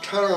18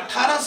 18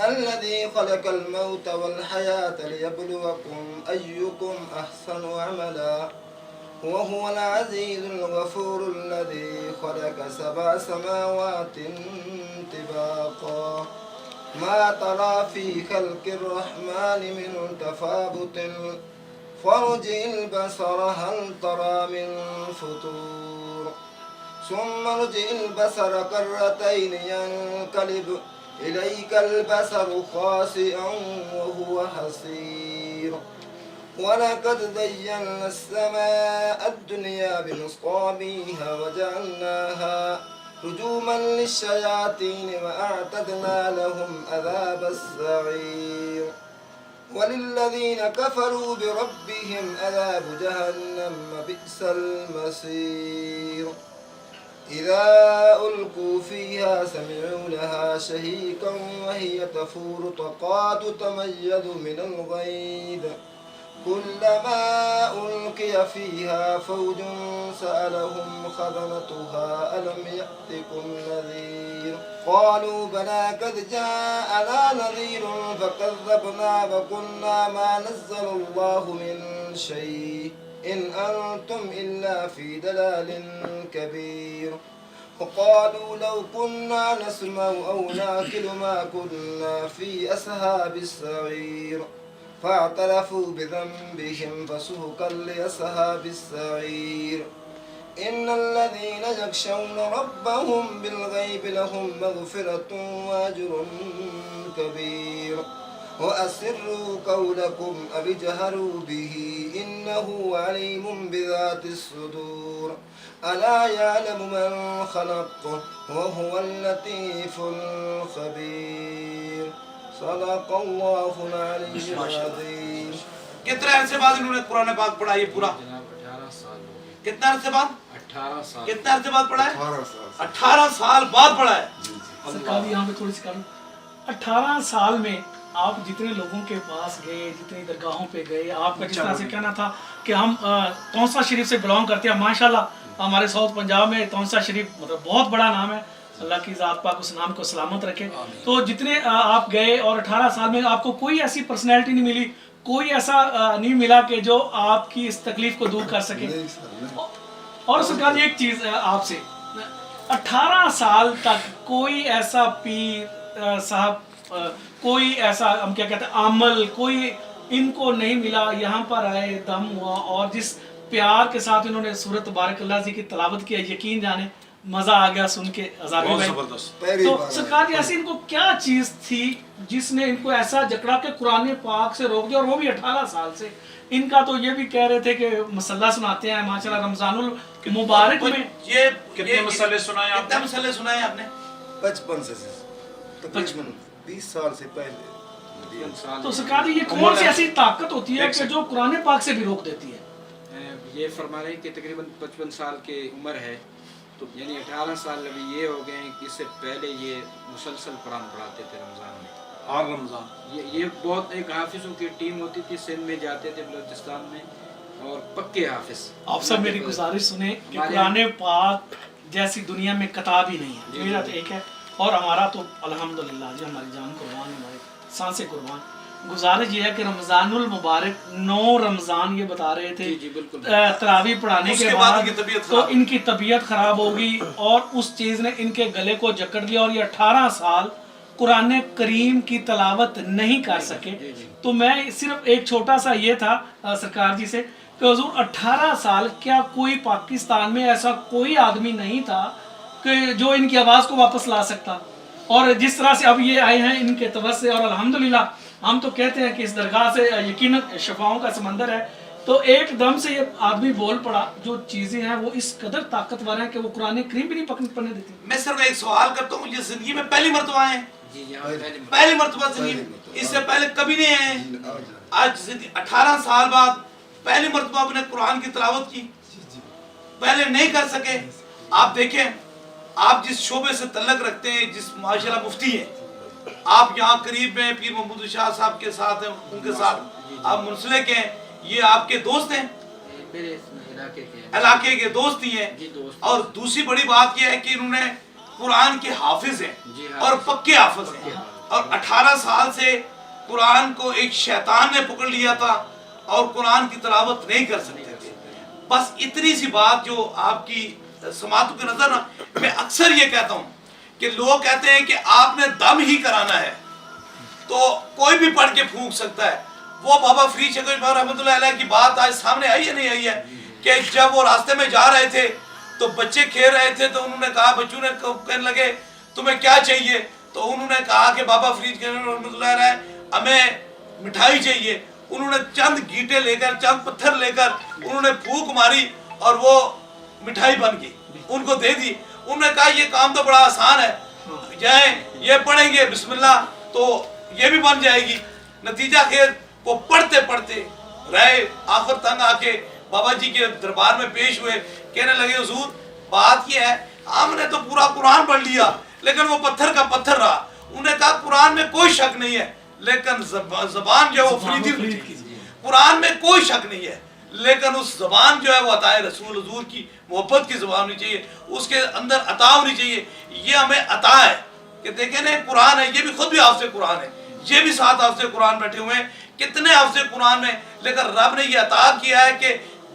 الذي خلق الموت والحياة ليبلوكم أيكم أحسن عملا وهو العزيز الغفور الذي خلق 7 سماوات طباقا ما ترى في خلق الرحمن من تفاوت فارجع البصر هل ترى من فطور ثم ارجع البصر كرتين ينقلب إليك البصر خاسئا وهو حسير ولقد زينا السماء الدنيا بمصابيح وجعلناها رجوما للشياطين وأعتدنا لهم عذاب السعير وللذين كفروا بربهم عذاب جهنم بئس المصير إذا ألقوا فيها سمعوا لها شهيقا وهي تفور تكاد تميز من الغيظ كلما ألقي فيها فوج سألهم خزنتها ألم يأتكم نذير قالوا بلى قد جاءنا نذير فكذبنا وقلنا ما نزل الله من شيء إن أنتم إلا في ضلال كبير وقالوا لو كنا نسمع أو نعقل ما كنا في أصحاب السعير فاعترفوا بذنبهم فسحقا لأصحاب السعير إن الذين يخشون ربهم بالغيب لهم مغفرة وأجر كبير وأسروا قولكم أو اجهروا به إنه عليم بذات الصدور ألا يعلم من خلق وهو اللطيف الخبير صدق الله العلي العظيم. کتنے عرصے بعد انہوں نے قرآن پاک پڑھا یہ پورا؟ جناب 18 سال ہو گئے. کتنے عرصے بعد؟ 18 سال. کتنے عرصے بعد پڑھا ہے؟ 18 سال 18 سال بعد پڑھا ہے. سرکار یہاں پہ تھوڑی سی کمی 18 سال میں آپ جتنے لوگوں کے پاس گئے, جتنی درگاہوں پہ گئے, آپ کا جس طرح سے کہنا تھا کہ ہم تونسا شریف سے بلانگ کرتے ہیں, ماشاءاللہ ہمارے ساؤتھ پنجاب میں تونسا شریف مطلب بہت بڑا نام ہے, اللہ کی ذات پاک اس نام کو سلامت رکھے. تو جتنے آپ گئے اور 18 سال میں آپ کو کوئی ایسی پرسنالٹی نہیں ملی, کوئی ایسا نہیں ملا کہ جو آپ کی اس تکلیف کو دور کر سکے. اور سرکار ایک چیز آپ سے, 18 سال تک کوئی ایسا پیر صاحب, کوئی ایسا ہم کیا کہتے ہیں عمل, کوئی ان کو نہیں ملا, یہاں پر آئے, دم ہوا اور جس پیار کے ساتھ انہوں نے سورۃ تبارک اللہ جی کی تلاوت کیا, یقین جانے مزہ آ گیا سن کے عذابی بھائی. تو سرکار جی ایسی ان کو کیا چیز تھی جس نے ان کو ایسا جکڑا کہ قرآن پاک سے روک دیا, اور وہ بھی 18 سال سے. ان کا تو یہ بھی کہہ رہے تھے کہ مسئلہ سناتے ہیں ماشاءاللہ رمضان المبارک میں. یہ کتنے مسئلے سنائے آپ نے؟ کتنے مسئلے سنائے آپ نے؟ 55 سے تقریباً 20 سال سے پہلے. تو سرکار جی یہ کون سی ایسی طاقت ہوتی ہے کہ جو قرآن پاک سے بھی روک دیتی ہے؟ یہ فرما رہے ہیں کہ تقریباً 55 سال کی عمر ہے, تو یعنی 18 سال ابھی یہ ہو گئے ہیں کہ اس سے پہلے یہ مسلسل قرآن پڑھاتے تھے رمضان میں. ہر رمضان یہ بہت ایک حافظوں کی ٹیم ہوتی تھی, سندھ میں جاتے تھے بلوچستان میں, اور پکے حافظ. آپ سب میری گزارش سنیں کہ قرآن پاک جیسی دنیا میں کتاب ہی نہیں ہے, میرا تو ایک ہے, اور ہمارا تو الحمدللہ جی ہماری جان قربان, ہمارے سانسیں قربان. گزارش یہ ہے کہ رمضان المبارک 9 رمضان یہ بتا رہے تھے تراویح پڑھانے کے بعد تو ان کی طبیعت خراب ہوگی اور اس چیز نے ان کے گلے کو جکڑ دیا, اور یہ 18 سال قرآن کریم کی تلاوت نہیں کر سکے. تو میں صرف ایک چھوٹا سا یہ تھا سرکار جی سے کہ حضور 18 سال کیا کوئی پاکستان میں ایسا کوئی آدمی نہیں تھا کہ جو ان کی آواز کو واپس لا سکتا؟ اور جس طرح سے اب یہ آئے ہیں ان کے توسط سے, اور الحمدللہ ہم تو کہتے ہیں کہ اس درگاہ سے یقیناً شفاؤں کا سمندر ہے. تو ایک دم سے یہ آدمی بول پڑا, جو چیزیں ہیں وہ اس قدر طاقتور ہیں کہ وہ قرآن کریم بھی نہیں پڑھنے دیتی. میں صرف ایک سوال کرتا ہوں, یہ زندگی میں پہلی مرتبہ آئے ہیں؟ جی یہاں پہلی مرتبہ زندگی میں, اس سے پہلے کبھی نہیں آئے ہیں. آج 18 سال بعد پہلی مرتبہ آپ نے قرآن کی تلاوت کی, پہلے نہیں کر سکے. آپ دیکھیں, آپ جس شعبے سے تعلق رکھتے ہیں, جس معاشرہ مفتی ہیں, آپ یہاں قریب میں پیر محمود شاہ صاحب کے ساتھ ہیں, ان کے ساتھ آپ منسلک ہیں, یہ آپ کے دوست ہیں, میرے علاقے کے دوست ہی ہیں. اور دوسری بڑی بات یہ ہے کہ انہوں نے قرآن کے حافظ ہیں اور پکے حافظ ہیں, اور 18 سال سے قرآن کو ایک شیطان نے پکڑ لیا تھا اور قرآن کی تلاوت نہیں کر سکتے تھے. بس اتنی سی بات جو آپ کی سماعتوں کے نظر, میں اکثر یہ کہتا ہوں کہ لوگ کہتے ہیں کہ آپ نے دم ہی کرانا ہے تو کوئی بھی پڑھ کے پھونک سکتا ہے. وہ بابا فرید شکر رحمۃ اللہ علیہ کی بات آج سامنے آئی ہے نہیں آئی ہے کہ جب وہ راستے میں جا رہے تھے تو بچے کھیل رہے تھے, تو انہوں نے کہا, بچوں نے کہنے لگے تمہیں کیا چاہیے, تو انہوں نے کہا کہ بابا فرید رحمۃ اللہ علیہ ہمیں مٹھائی چاہیے. انہوں نے چند گھیٹے لے کر, چند پتھر لے کر انہوں نے پھونک ماری اور وہ مٹھائی بن گئی, ان کو دے دی. انہوں نے کہا یہ کام تو بڑا آسان ہے, جائیں یہ پڑھیں گے بسم اللہ تو یہ بھی بن جائے گی. نتیجہ خیر وہ پڑھتے پڑھتے رہے, آخر تنگ آ کے بابا جی کے دربار میں پیش ہوئے, کہنے لگے حضور بات یہ ہے ہم نے تو پورا قرآن پڑھ لیا لیکن وہ پتھر کا پتھر رہا. انہوں نے کہا قرآن میں کوئی شک نہیں ہے لیکن زبان جو ہے وہ فریدی, قرآن میں کوئی شک نہیں ہے لیکن اس زبان جو ہے وہ عطا رسول حضور کی محبت کی زبان ہونی چاہیے, اس کے اندر عطا ہونی چاہیے. یہ ہمیں عطا ہے کہ دیکھیں نا قرآن ہے, یہ بھی خود بھی حافظ قرآن ہے, یہ بھی 7 حافظ قرآن بیٹھے ہوئے ہیں, کتنے حافظ قرآن میں, لیکن رب نے یہ عطا کیا ہے کہ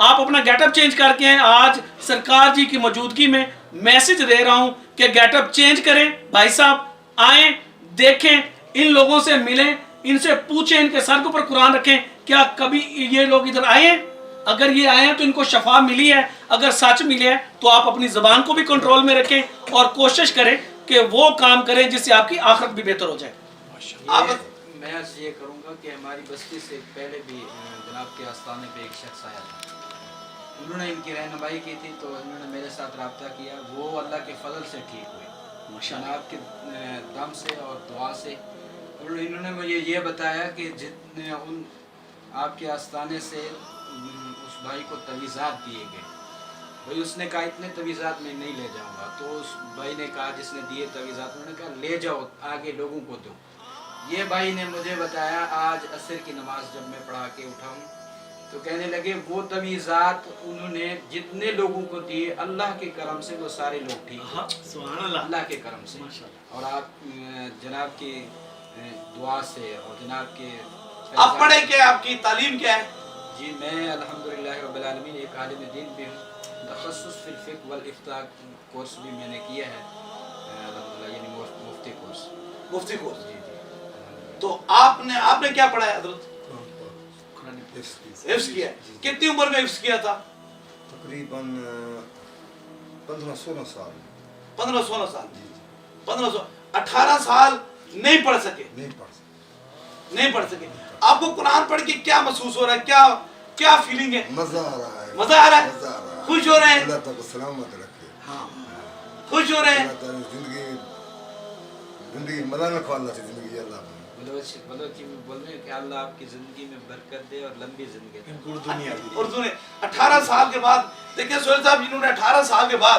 آپ اپنا گیٹ اپ چینج کر کے ہیں. آج سرکار جی کی موجودگی میں میسج دے رہا ہوں کہ گیٹ اپ چینج کریں. بھائی صاحب آئیں, دیکھیں, ان لوگوں سے ملیں, ان سے پوچھیں, ان کے سر کے اوپر قرآن رکھیں. کیا کبھی یہ لوگ ادھر آئے ہیں؟ اگر یہ آئے ہیں تو ان کو شفا ملی ہے. اگر سچ ملی ہے تو آپ اپنی زبان کو بھی کنٹرول میں رکھیں اور کوشش کریں کہ وہ کام کریں جس سے آپ کی آخرت بھی بہتر ہو جائے. میں یہ کروں گا کہ ہماری بستی سے پہلے بھی جناب کے آستانے پہ ایک شخص آیا تھا, انہوں نے ان کی رہنمائی کی تھی, تو انہوں نے میرے ساتھ رابطہ کیا. وہ اللہ کے فضل سے ٹھیک ہوئے, جناب کے دم سے اور دعا سے. انہوں نے مجھے یہ بتایا کہ جتنے ان آپ کے آستانے سے اس بھائی کو تویزات دیے گئے, بھائی اس نے کہا اتنے تویزات میں نہیں لے جاؤں گا. تو اس بھائی نے کہا, جس نے دیے تویزات, انہوں نے کہا لے جاؤ آگے لوگوں کو دو. یہ بھائی نے مجھے بتایا آج عصر کی نماز جب میں پڑھا کے اٹھا ہوں تو کہنے لگے وہ تویزات انہوں نے جتنے لوگوں کو دیے, اللہ کے کرم سے وہ سارے لوگ ٹھیک ہوئے. سبحان اللہ, اللہ کے کرم سے. اور آپ جناب کی دعا سے اور جناب کے آپ پڑھیں کہ آپ کی تعلیم کیا ہے؟ جی میں الحمدللہ رب العالمین ایک عالم دین بھی ہوں. تخصص فی الفقہ والافتاء کورس بھی میں نے کیا ہے الحمدللہ, یعنی مفتی کورس. مفتی کورس. جی جی. تو آپ نے کیا پڑھا ہے حضرت؟ حفظ کیا ہے. کتنی عمر میں حفظ کیا تھا؟ تقریباً 15-16 سال. 15-16 سال. 18 سال نہیں پڑھ سکے. نہیں پڑھ سکے. آپ کو قرآن پڑھ کے کیا محسوس ہو رہا ہے؟ کیا فیلنگ ہے؟ مزہ آ رہا ہے. مزہ آ رہا ہے؟ خوش ہو رہے ہیں؟ اللہ تعالیٰ سلامت رکھے. ہاں خوش ہو رہے ہیں. اللہ تعالیٰ زندگی مزہ میں کھوانا سے زندگی اللہ بلوچی میں بولنے کہ اللہ آپ کی زندگی میں برکت دے اور لمبی زندگی دے. اردو نے 18 سال کے بعد دیکھیں سہیل صاحب, جنہوں نے 18 سال کے بعد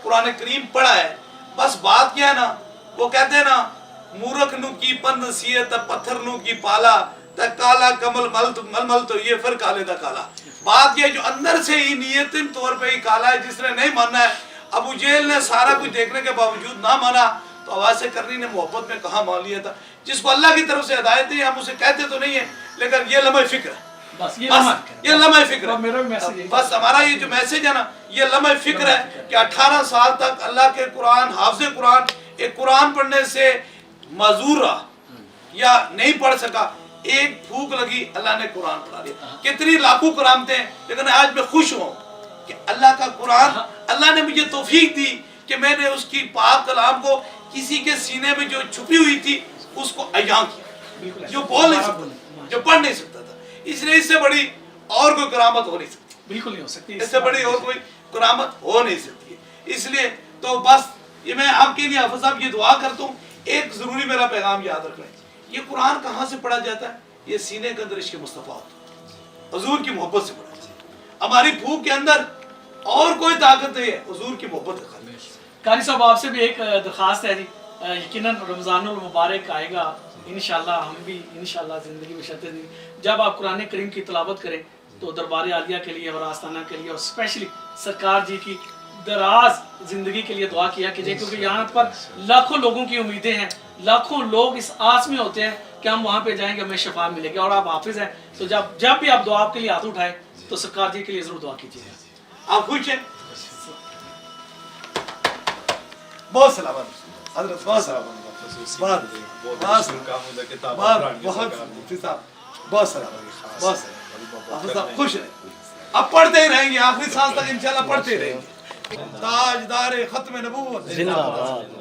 قرآن کریم پڑھا ہے, بس بات کیا ہے نا, وہ کہتے ہیں نا مورخ نو کی پند سیت پتھر نو کی پالا تا کالا کمل مل تو یہ پھر کالے دا کالا. بات یہ جو اندر سے ہی نیتن طور پہ ہی کالا ہے, جس نے نہیں ماننا ہے. ابو جہل نے سارا کچھ دیکھنے کے باوجود نہ مانا تو آواز کرنی نے محبت میں کہاں مان لیا تھا. جس کو اللہ کی طرف سے ہدایت ہے, ہم اسے کہتے تو نہیں ہیں, لیکن یہ لمحہ فکر ہے. بس یہ لمحہ فکر ہے. میرا میسج ہے, بس ہمارا یہ جو میسج ہے نا, یہ لمحہ فکر ہے کہ 18 سال تک اللہ کے قرآن, حافظ قرآن, ایک قرآن پڑھنے سے معذور رہا یا نہیں پڑھ سکا, ایک پھوک لگی اللہ نے قرآن پڑھا دیا. کتنی لاکھوں کرامتیں ہیں, لیکن آج میں خوش ہوں کہ اللہ کا قرآن, اللہ نے مجھے توفیق دی کہ میں نے اس کی پاک کلام کو کسی کے سینے میں جو چھپی ہوئی تھی اس کو عیاں کیا, جو بول نہیں سکتا, جو پڑھ نہیں سکتا تھا. اس لیے اس سے بڑی اور کوئی کرامت ہو نہیں سکتی. بالکل نہیں ہو سکتی, اس سے بڑی اور کوئی کرامت ہو نہیں سکتی. اس لیے تو بس یہ میں آپ کے لیے حافظ صاحب یہ دعا کرتا ہوں, ایک ضروری میرا پیغام یاد رکھ لیں. یہ قرآن کہاں سے پڑھا جاتا ہے؟ یہ سینے کے اندر عشق مصطفیٰ ہوتا ہے, حضور کی محبت سے پڑھا جاتا ہے. ہماری پھوک کے اندر اور کوئی طاقت نہیں ہے, حضور کی محبت ہے. قاری صاحب آپ سے بھی ایک درخواست ہے جی, یقیناً رمضان المبارک آئے گا انشاءاللہ, ہم بھی انشاءاللہ زندگی میں شرط دی جب آپ قرآن کریم کی تلاوت کریں تو دربار عالیہ کے لیے اور آستانہ کے لیے اور اسپیشلی سرکار جی کی دراز زندگی کے لیے دعا کیا کیجیے, کیونکہ یہاں پر لاکھوں لوگوں کی امیدیں ہیں, لاکھوں لوگ اس آس میں ہوتے ہیں کہ ہم وہاں پہ جائیں گے ہمیں شفا ملے گی. اور آپ حافظ ہیں تو جب بھی آپ دعا کے لیے ہاتھ اٹھائیں تو سرکار جی کے لیے ضرور دعا کیجیے. آپ خوش ہیں؟ بہت سلامت حضرت, بہت سلامت, بہت سلامت, بہت خوش رہیں. اب پڑھتے ہی رہیں گے آخری سانس تک انشاءاللہ پڑھتے ہی رہیں گے. تاجدار ختم نبوت زندہ باد.